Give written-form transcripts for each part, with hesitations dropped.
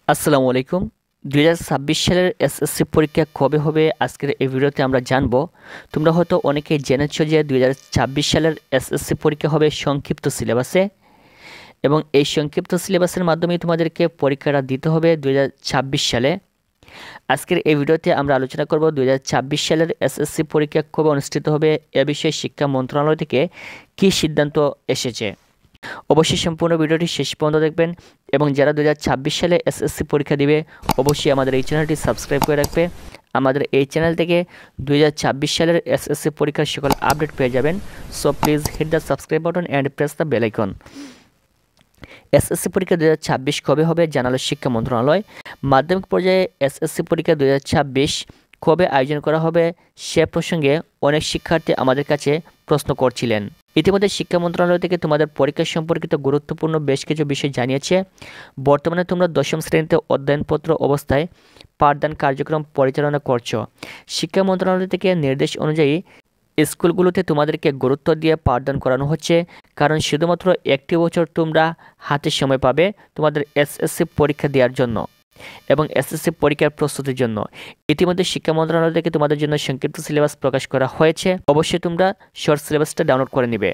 আসসালামু আলাইকুম। ২০২৬ সালের এসএসসি পরীক্ষা কবে হবে আজকের এই ভিডিওতে আমরা জানব। তোমরা হয়তো অনেকেই জেনেছো যে ২০২৬ সালের এসএসসি পরীক্ষা হবে সংক্ষিপ্ত সিলেবাসে, এবং এই সংক্ষিপ্ত সিলেবাসের মাধ্যমেই তোমাদেরকে পরীক্ষাটা দিতে হবে ২০২৬ সালে। আজকের এই ভিডিওতে আমরা আলোচনা করব ২০২৬ সালের এসএসসি পরীক্ষা কবে অনুষ্ঠিত হবে এ বিষয়ে শিক্ষা মন্ত্রণালয় থেকে কী সিদ্ধান্ত এসেছে। অবশ্যই সম্পূর্ণ ভিডিওটি শেষ পর্যন্ত দেখবেন, এবং যারা ২০২৬ সালে এসএসসি পরীক্ষা দিবে অবশ্যই আমাদের এই চ্যানেলটি সাবস্ক্রাইব করে রাখবে। আমাদের এই চ্যানেল থেকে ২০২৬ সালের এসএসসি পরীক্ষার সকল আপডেট পেয়ে যাবেন। So please hit the subscribe button and press the bell icon. SSC পরীক্ষা ২০২৬ কবে হবে জানালো শিক্ষা মন্ত্রণালয়। মাধ্যমিক পর্যায়ে এসএসসি পরীক্ষা ২০২৬ কবে আয়োজন করা হবে সে প্রসঙ্গে অনেক শিক্ষার্থী আমাদের কাছে প্রশ্ন করছিলেন। ইতিমধ্যে শিক্ষা মন্ত্রণালয় থেকে তোমাদের পরীক্ষা সম্পর্কিত গুরুত্বপূর্ণ বেশ কিছু বিষয় জানিয়েছে। বর্তমানে তোমরা দশম শ্রেণীতে অধ্যয়নপত্র অবস্থায় পাঠদান কার্যক্রম পরিচালনা করছো। শিক্ষা মন্ত্রণালয় থেকে নির্দেশ অনুযায়ী স্কুলগুলোতে তোমাদেরকে গুরুত্ব দিয়ে পাঠদান করানো হচ্ছে, কারণ শুধুমাত্র একটি বছর তোমরা হাতে সময় পাবে তোমাদের এসএসসি পরীক্ষা দেওয়ার জন্য এবং এসএসসি পরীক্ষার প্রস্তুতির জন্য। ইতিমধ্যে শিক্ষা মন্ত্রণালয় থেকে তোমাদের জন্য সংক্ষিপ্ত সিলেবাস প্রকাশ করা হয়েছে। অবশ্যই তোমরা শর্ট সিলেবাসটা ডাউনলোড করে নিবে,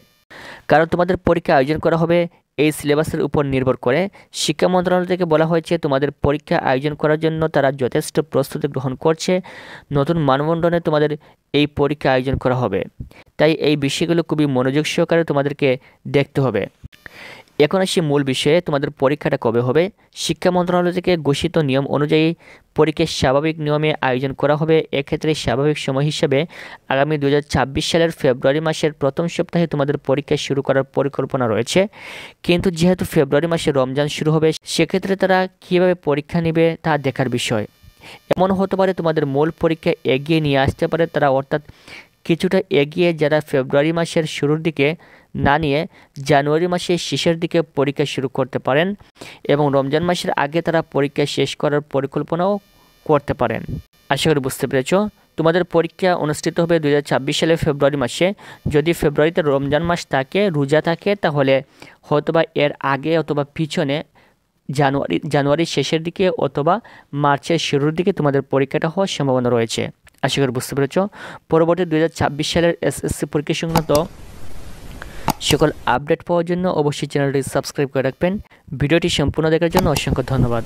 কারণ তোমাদের পরীক্ষা আয়োজন করা হবে এই সিলেবাসের উপর নির্ভর করে। শিক্ষা মন্ত্রণালয় থেকে বলা হয়েছে তোমাদের পরীক্ষা আয়োজন করার জন্য তারা যথেষ্ট প্রস্তুতি গ্রহণ করছে। নতুন মানবন্ধনে তোমাদের এই পরীক্ষা আয়োজন করা হবে, তাই এই বিষয়গুলো খুবই মনোযোগ সহকারে তোমাদেরকে দেখতে হবে। এখন আসি মূল বিষয়ে, তোমাদের পরীক্ষাটা কবে হবে। শিক্ষা মন্ত্রণালয় থেকে ঘোষিত নিয়ম অনুযায়ী পরীক্ষা স্বাভাবিক নিয়মে আয়োজন করা হবে। এক্ষেত্রে স্বাভাবিক সময় হিসেবে আগামী ২০২৬ সালের ফেব্রুয়ারি মাসের প্রথম সপ্তাহে তোমাদের পরীক্ষা শুরু করার পরিকল্পনা রয়েছে। কিন্তু যেহেতু ফেব্রুয়ারি মাসে রমজান শুরু হবে, সেক্ষেত্রে তারা কীভাবে পরীক্ষা নেবে তা দেখার বিষয়। এমন হতে পারে তোমাদের মূল পরীক্ষা এগিয়ে নিয়ে আসতে পারে তারা, অর্থাৎ কিছুটা এগিয়ে, যারা ফেব্রুয়ারি মাসের শুরুর দিকে না নিয়ে জানুয়ারি মাসের শেষের দিকে পরীক্ষা শুরু করতে পারেন, এবং রমজান মাসের আগে তারা পরীক্ষা শেষ করার পরিকল্পনাও করতে পারেন। আশা করি বুঝতে পেরেছ। তোমাদের পরীক্ষা অনুষ্ঠিত হবে ২০২৬ সালের ফেব্রুয়ারি মাসে। যদি ফেব্রুয়ারিতে রমজান মাস থাকে, রোজা থাকে, তাহলে হয়তোবা এর আগে অথবা পিছনে জানুয়ারির শেষের দিকে অথবা মার্চের শুরুর দিকে তোমাদের পরীক্ষাটা হওয়ার সম্ভাবনা রয়েছে। আশা করি বুঝতে পেরেছ। পরবর্তী ২০২৬ সালের এসএসসি পরীক্ষা সংক্রান্ত সকল আপডেট পাওয়ার জন্য অবশ্যই চ্যানেলটি সাবস্ক্রাইব করে রাখবেন। ভিডিওটি সম্পূর্ণ দেখার জন্য অসংখ্য ধন্যবাদ।